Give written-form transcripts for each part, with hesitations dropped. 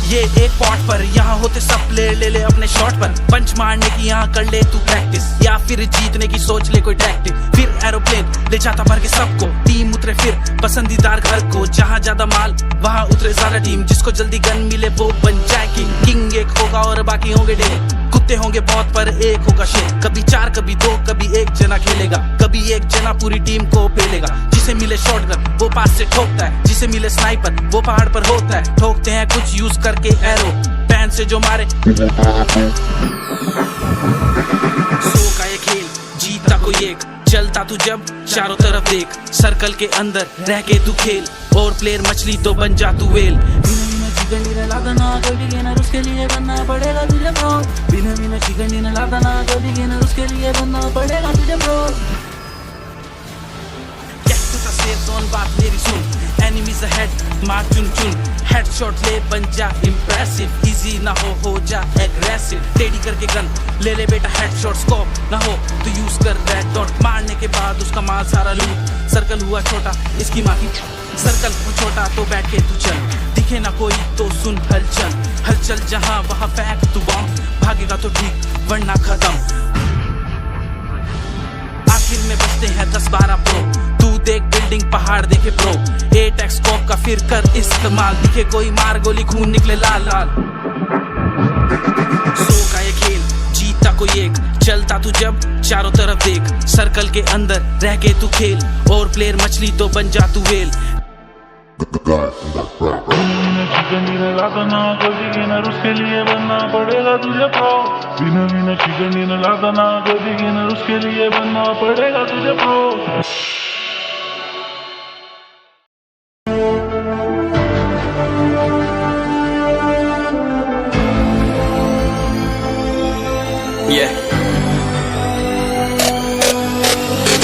ये एक पॉट पर यहाँ होते सब प्लेयर ले ले अपने शॉट पर। पंच मारने की यहाँ कर ले तू प्रैक्टिस, या फिर जीतने की सोच ले कोई टैक्टिक। फिर एरोप्लेन ले जाता भर के सबको, टीम उतरे फिर पसंदीदार घर को। जहाँ ज्यादा माल वहाँ उतरे ज्यादा टीम, जिसको जल्दी गन मिले वो बन जाए किंग। किंग एक होगा और बाकी होंगे ढेर, कुत्ते होंगे बहुत पर एक होगा शेर। कभी 4 कभी 2 कभी एक जना खेलेगा, कभी एक जना पूरी टीम को पेलेगा। जिसे मिले शॉटगन वो पास से ठोकता है, जिसे मिले स्नाइपर वो पहाड़ पर होता है। ठोकते हैं कुछ यूज करके एरो, पैन से जो मारे। सो का ये खेल जीता कोई एक, चलता तू जब चारों तरफ देख। सर्कल के अंदर रह के तू खेल, और प्लेयर मछली तो बन जा तू वेल। चिकन लाता ना कभी गेनर, उसके लिए बनना पड़ेगा तुझे प्रो। बिना बिना चिकन लाता ना कभी गेनर, उसके लिए बनना पड़ेगा तुझे प्रो। बात मेरी सुन, एनिमीज अहेड मार चुन चुन। हेडशॉट ले बन जा इम्प्रेसिव, इजी ना हो जा एग्रेसिव। टेडी करके गन ले ले बेटा हेडशॉट, स्कोप ना हो तो यूज कर रेड डॉट। मारने के बाद उसका माल सारा लूट। सर्कल हुआ छोटा इसकी माँ की, सर्कल हुआ छोटा तो बैठ के तू चल। दिखे ना कोई तो सुन हलचल, हलचल जहाँ वहाँ फेंक तू बम। भागेगा तो ठीक वरना खत्म। आखिर में बचते हैं 10-12 प्रो, तू देख बिल्डिंग पहाड़ देखे प्रो। 8x स्कोप का फिर कर इस्तेमाल, दिखे कोई मार गोली खून निकले लाल लाल। सो का ये खेल जीता कोई एक, चलता तू जब चारों तरफ देख। सर्कल के अंदर रह के तू खेल, और प्लेयर मछली तो बन जा तू वेल। उसके लिए बनना पड़ेगा तुझे प्रो। बिना बिना चिकन लाता ना कभी गेनर, उसके लिए बनना पड़ेगा तुझे प्रो।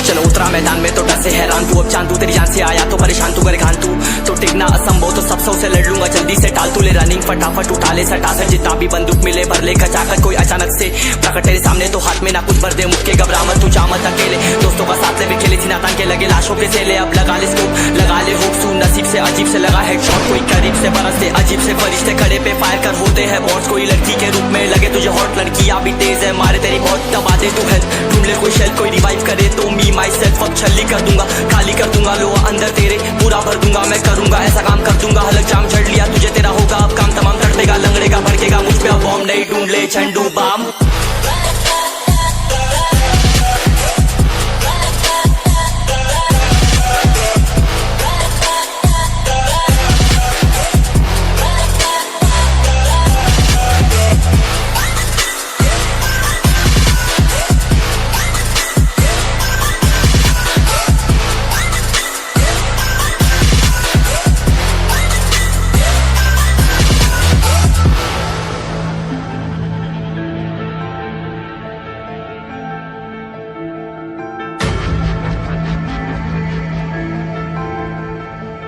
चलो उतरा मैदान में तो डर से हैरान तू, अब चांदू तेरी जान से आया तो परेशान तू। करे घान तू तो टिकना असंभव, तो सब सौ से लड़ लूंगा जल्दी से। टाल तू ले रनिंग फटाफट, उठा ले सटा से जितना भी बंदूक मिले भर ले खचाकर। कोई अचानक से प्रकट तेरे सामने तो हाथ में ना कुछ भर दे मुक्के। घबरा मत तू जा मत अकेले, दोस्तों का साथ ले भी खेले थी नातान के लगे लाशों के सेले। अब लगा ले स्कोप लगा ले होप सू, नसीब से अजीब से लगा हेडशॉट। कोई करीब से बरसते अजीब से फरिश्ते खड़े पे फायर कर होते हैं बॉन्ड्स। कोई लड़की के रूप में लगे तुझे हॉट, लड़कियां भी तेज है मारे तेरी बहुत दबा दे तू हेल्थ। ढूंढ ले कोई शेल कोई रिवाइव करे तो मी माई सेल्फ अब छल्ली कर दूंगा। खाली कर दूंगा लोहा अंदर तेरे पूरा भर दूंगा। मैं करूंगा ऐसा काम कर दूंगा, हलक जाम चढ़ लिया तुझे तेरा होगा अब काम तमाम। तड़पेगा लंगड़ेगा भड़केगा मुझ पे अब बॉम्ब नहीं, ढूंढ ले झंडू balm.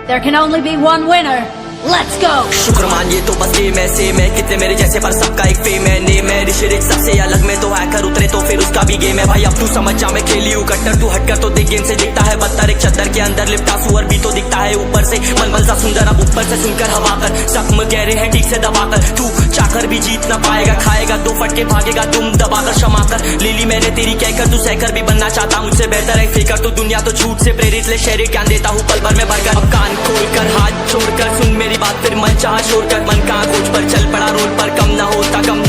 There can only be one winner. Let's go! शुक्र मानिए तो बस ये मैं से मैं कितने मेरे जैसे पर सबका एक फेम है। ने मैं ऋषि सबसे अलग में तो हैकर उतरे तो फिर उसका भी गेम है। भाई अब तू समझ जा मैं खेली हूँ कट्टर, तू हटकर तो देख गेम से दिखता है बदतर। एक चद्दर के अंदर लिपटा सुअर भी तो दिखता है ऊपर से मलमल सा सुंदर। अब ऊपर से सुनकर हवा कर जख्म गहरे हैं ठीक से दबाकर। तू चाकर भी जीत ना पाएगा, खाएगा 2 फटके भागेगा तुम दबाकर क्षमा कर। ले ली मैंने तेरी कहकर तू सहकर भी बनना चाहता मुझसे बेहतर है फेकर। तू दुनिया तो झूठ से प्रेरित ले शहरी ज्ञान देता हूँ पल भर में भरकर। अब कान खोलकर हाथ छोड़कर सुन मेरी बात, फिर मन चाह छोड़ कर मन कहाँ खोज पर चल पड़ा रोड पर। कम ना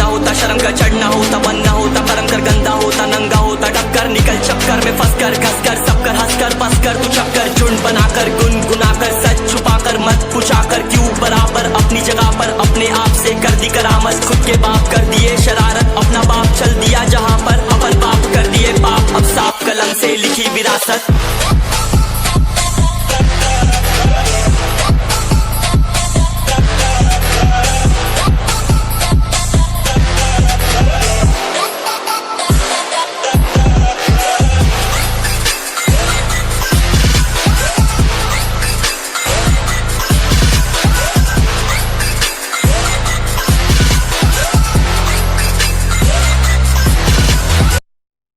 होता शर्म कर चढ़ना होता बन ना होता कर्म कर गंदा होता नंगा होता। टक्कर निकल चक्कर में फंस कर घस कर सब कर हंस कर बस कर तू चक्कर। झुंड बनाकर गुनगुनाकर सच छुपाकर मत पूछाकर क्यों बराबर। अपनी जगह पर अपने आप से कर दी करामत, खुद के बाप कर दिए शरारत। अपना बाप चल दिया जहाँ पर अपन बाप कर दिए बाप। अब साफ कलम से लिखी विरासत।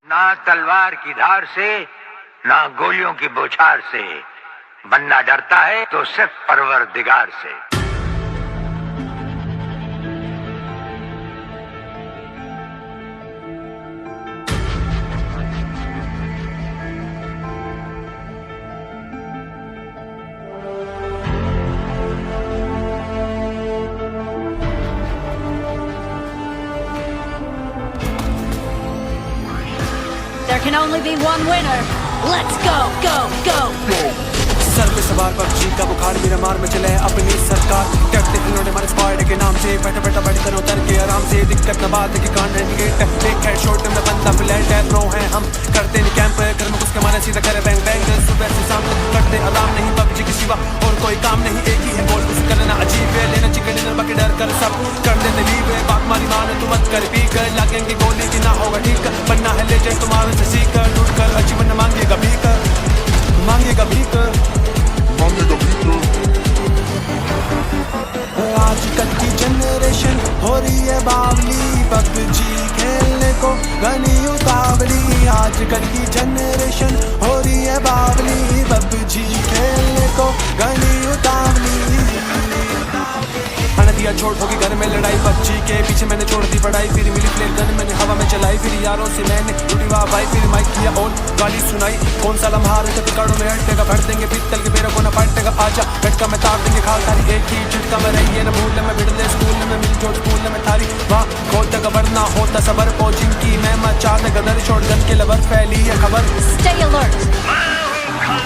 ना तलवार की धार से ना गोलियों की बौछार से, बनना डरता है तो सिर्फ परवरदिगार से। only be one winner. Let's go, go, go! Sir पे सवार पबजी का बुखार मेरा मार में चले अपनी सरकार कहते खिलौने हमारे स्क्वाड के नाम से बैठा बैठा बड़ी करो उतर के आराम से दिक्कत न बात है कि कान रेडिएट एक हेडशॉट में बंदा फ्लैट है प्रो है हम करते नहीं कैंप घर में घुस के मारे सीधा करे बैंग बैंग सुबह से शाम तक करते आराम नहीं पबजी के सिवा और कोई काम नहीं एक ही है बोल कुछ करना अजीब है लेना चिकन डिनर बाकी डर कर सब कर देते लीव है बात मारी मान तू मत कर पी कर लागेंगे गोली की ना होगा ठीक बनना है लेजेंड तुम्हारे से सीख कर लूट कर अजीवन मांगेगा भी कर मांगेगा भी कर आजकल की जनरेशन हो रही है बावली पबजी खेलने को घनी उतावली आजकल की जनरेशन हो रही है बावली पबजी खेलने को घनी उतावली दिया छोड़ होगी घर में लड़ाई पबजी के पीछे मैंने छोड़ दी पढ़ाई फिर मिली प्लेन गन मैंने हवा में चलाई फिर यारों से मैंने टूटी वाह भाई फिर माइक किया ऑन गाली सुनाई कौन सा लम्हा है पिकाड़ों में हटेगा भर देंगे पीतल के मेरे को न फटेगा आजा झटका में तार देंगे खाल तारी एक ही झटका में रही है न भूल में बिड़ले स्कूल में मिल जो स्कूल में थारी वाह खोलता खबर ना होता सबर को जिनकी मैं मचा दे गदर छोड़ गन के लबर फैली है खबर Stay alert!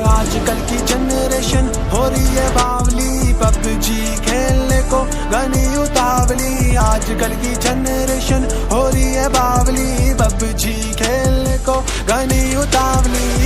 आजकल की जनरेशन हो रही है बावली पबजी खेलने को घनी उतावली आजकल की जनरेशन हो रही है बावली पबजी खेलने को घनी उतावली